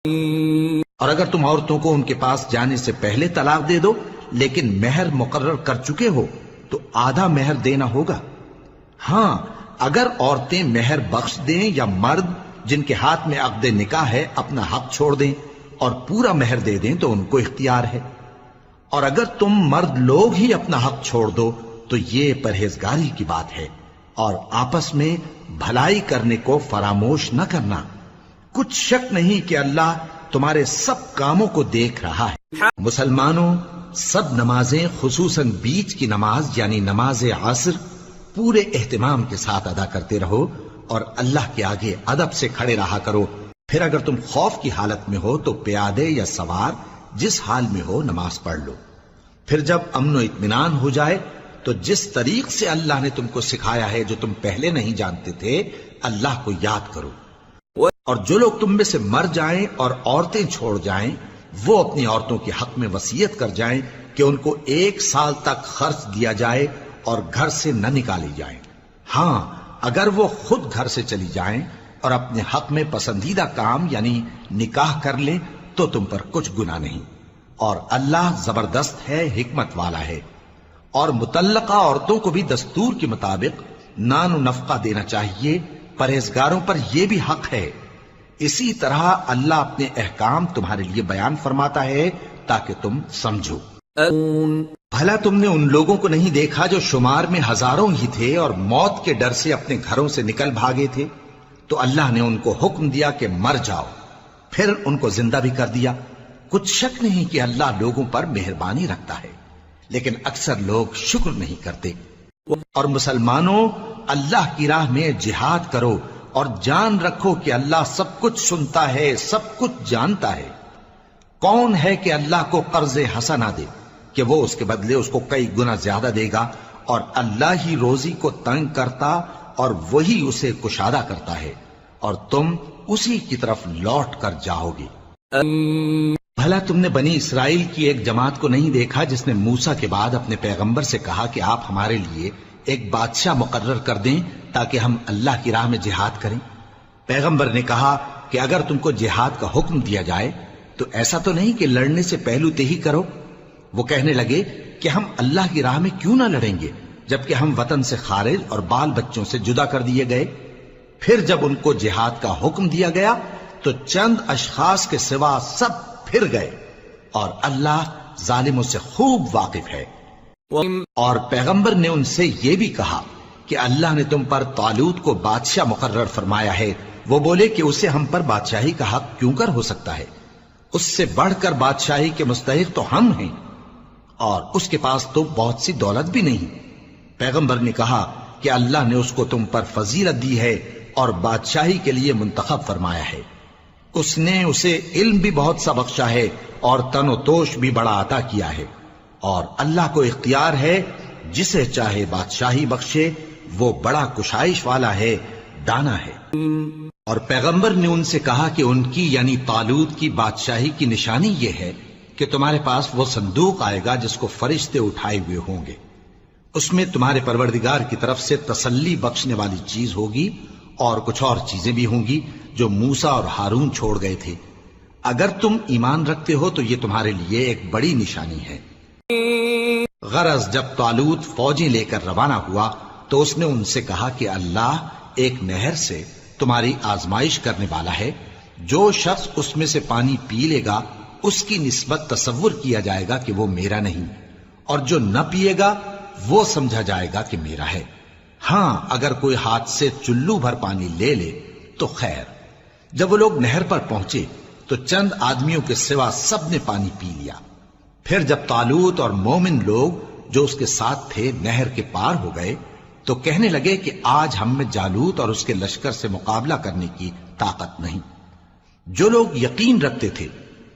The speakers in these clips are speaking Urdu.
اور اگر تم عورتوں کو ان کے پاس جانے سے پہلے طلاق دے دو لیکن مہر مقرر کر چکے ہو تو آدھا مہر دینا ہوگا۔ ہاں اگر عورتیں مہر بخش دیں یا مرد جن کے ہاتھ میں عقد نکاح ہے اپنا حق چھوڑ دیں اور پورا مہر دے دیں تو ان کو اختیار ہے۔ اور اگر تم مرد لوگ ہی اپنا حق چھوڑ دو تو یہ پرہیزگاری کی بات ہے، اور آپس میں بھلائی کرنے کو فراموش نہ کرنا۔ کچھ شک نہیں کہ اللہ تمہارے سب کاموں کو دیکھ رہا ہے۔ مسلمانوں، سب نمازیں خصوصاً بیچ کی نماز یعنی نماز عصر پورے اہتمام کے ساتھ ادا کرتے رہو اور اللہ کے آگے ادب سے کھڑے رہا کرو۔ پھر اگر تم خوف کی حالت میں ہو تو پیادے یا سوار جس حال میں ہو نماز پڑھ لو۔ پھر جب امن و اطمینان ہو جائے تو جس طریق سے اللہ نے تم کو سکھایا ہے جو تم پہلے نہیں جانتے تھے اللہ کو یاد کرو۔ اور جو لوگ تم میں سے مر جائیں اور عورتیں چھوڑ جائیں وہ اپنی عورتوں کے حق میں وصیت کر جائیں کہ ان کو 1 سال تک خرچ دیا جائے اور گھر سے نہ نکالی جائیں۔ ہاں اگر وہ خود گھر سے چلی جائیں اور اپنے حق میں پسندیدہ کام یعنی نکاح کر لیں تو تم پر کچھ گناہ نہیں، اور اللہ زبردست ہے، حکمت والا ہے۔ اور مطلقہ عورتوں کو بھی دستور کے مطابق نان و نفقہ دینا چاہیے، پرہیزگاروں پر یہ بھی حق ہے۔ اسی طرح اللہ اپنے احکام تمہارے لیے بیان فرماتا ہے تاکہ تم سمجھو۔ بھلا تم نے ان لوگوں کو نہیں دیکھا جو شمار میں ہزاروں ہی تھے اور موت کے ڈر سے اپنے گھروں سے نکل بھاگے تھے؟ تو اللہ نے ان کو حکم دیا کہ مر جاؤ، پھر ان کو زندہ بھی کر دیا۔ کچھ شک نہیں کہ اللہ لوگوں پر مہربانی رکھتا ہے، لیکن اکثر لوگ شکر نہیں کرتے۔ اور مسلمانوں، اللہ کی راہ میں جہاد کرو اور جان رکھو کہ اللہ سب کچھ سنتا ہے، سب کچھ جانتا ہے۔ کون ہے کہ اللہ کو قرض حسنہ دے کہ وہ اس کے بدلے اس کو کئی گنا زیادہ دے گا، اور اللہ ہی روزی کو تنگ کرتا اور وہی اسے کشادہ کرتا ہے، اور تم اسی کی طرف لوٹ کر جاؤ گے۔ بھلا تم نے بنی اسرائیل کی ایک جماعت کو نہیں دیکھا جس نے موسیٰ کے بعد اپنے پیغمبر سے کہا کہ آپ ہمارے لیے ایک بادشاہ مقرر کر دیں تاکہ ہم اللہ کی راہ میں جہاد کریں؟ پیغمبر نے کہا کہ اگر تم کو جہاد کا حکم دیا جائے تو ایسا تو نہیں کہ لڑنے سے پہلو تہی کرو۔ وہ کہنے لگے کہ ہم اللہ کی راہ میں کیوں نہ لڑیں گے جبکہ ہم وطن سے خارج اور بال بچوں سے جدا کر دیے گئے۔ پھر جب ان کو جہاد کا حکم دیا گیا تو چند اشخاص کے سوا سب پھر گئے، اور اللہ ظالموں سے خوب واقف ہے۔ اور پیغمبر نے ان سے یہ بھی کہا کہ اللہ نے تم پر طالوت کو بادشاہ مقرر فرمایا ہے۔ وہ بولے کہ اسے ہم پر بادشاہی کا حق کیوں کر ہو سکتا ہے؟ اس سے بڑھ کر بادشاہی کے مستحق تو ہم ہیں، اور اس کے پاس تو بہت سی دولت بھی نہیں۔ پیغمبر نے کہا کہ اللہ نے اس کو تم پر فضیلت دی ہے اور بادشاہی کے لیے منتخب فرمایا ہے۔ اس نے اسے علم بھی بہت سا بخشا ہے اور تن و توش بھی بڑا عطا کیا ہے، اور اللہ کو اختیار ہے جسے چاہے بادشاہی بخشے، وہ بڑا کشائش والا ہے، دانا ہے۔ اور پیغمبر نے ان سے کہا کہ ان کی یعنی طالوت کی بادشاہی کی نشانی یہ ہے کہ تمہارے پاس وہ صندوق آئے گا جس کو فرشتے اٹھائے ہوئے ہوں گے۔ اس میں تمہارے پروردگار کی طرف سے تسلی بخشنے والی چیز ہوگی، اور کچھ اور چیزیں بھی ہوں گی جو موسیٰ اور ہارون چھوڑ گئے تھے۔ اگر تم ایمان رکھتے ہو تو یہ تمہارے لیے ایک بڑی نشانی ہے۔ غرض جب طالوت فوجیں لے کر روانہ ہوا تو اس نے ان سے کہا کہ اللہ ایک نہر سے تمہاری آزمائش کرنے والا ہے، جو شخص اس میں سے پانی پی لے گا اس کی نسبت تصور کیا جائے گا کہ وہ میرا نہیں، اور جو نہ پیے گا وہ سمجھا جائے گا کہ میرا ہے۔ ہاں اگر کوئی ہاتھ سے چلو بھر پانی لے لے تو خیر۔ جب وہ لوگ نہر پر پہنچے تو چند آدمیوں کے سوا سب نے پانی پی لیا۔ پھر جب طالوت اور مومن لوگ جو اس کے ساتھ تھے نہر کے پار ہو گئے تو کہنے لگے کہ آج ہم میں جالوت اور اس کے لشکر سے مقابلہ کرنے کی طاقت نہیں۔ جو لوگ یقین رکھتے تھے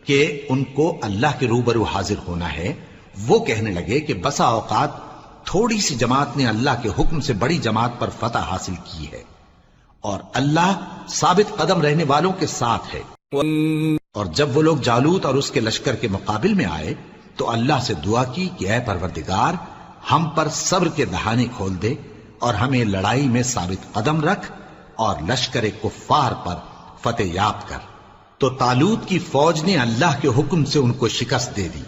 کہ ان کو اللہ کے روبرو حاضر ہونا ہے وہ کہنے لگے کہ بسا اوقات تھوڑی سی جماعت نے اللہ کے حکم سے بڑی جماعت پر فتح حاصل کی ہے، اور اللہ ثابت قدم رہنے والوں کے ساتھ ہے۔ اور جب وہ لوگ جالوت اور اس کے لشکر کے مقابل میں آئے تو اللہ سے دعا کی کہ اے پروردگار ہم پر صبر کے دہانے کھول دے اور ہمیں لڑائی میں ثابت قدم رکھ اور لشکر کفار پر فتح یاب کر۔ تو طالوت کی فوج نے اللہ کے حکم سے ان کو شکست دے دی،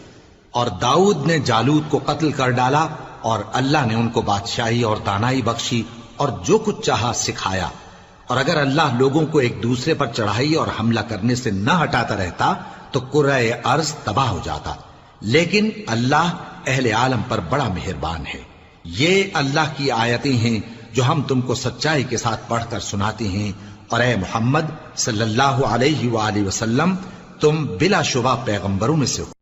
اور داؤد نے جالوت کو قتل کر ڈالا، اور اللہ نے ان کو بادشاہی اور دانائی بخشی اور جو کچھ چاہا سکھایا۔ اور اگر اللہ لوگوں کو ایک دوسرے پر چڑھائی اور حملہ کرنے سے نہ ہٹاتا رہتا تو کرۂ ارض تباہ ہو جاتا، لیکن اللہ اہل عالم پر بڑا مہربان ہے۔ یہ اللہ کی آیتیں ہیں جو ہم تم کو سچائی کے ساتھ پڑھ کر سناتے ہیں، اور اے محمد صلی اللہ علیہ وآلہ وسلم تم بلا شبہ پیغمبروں میں سے ہو۔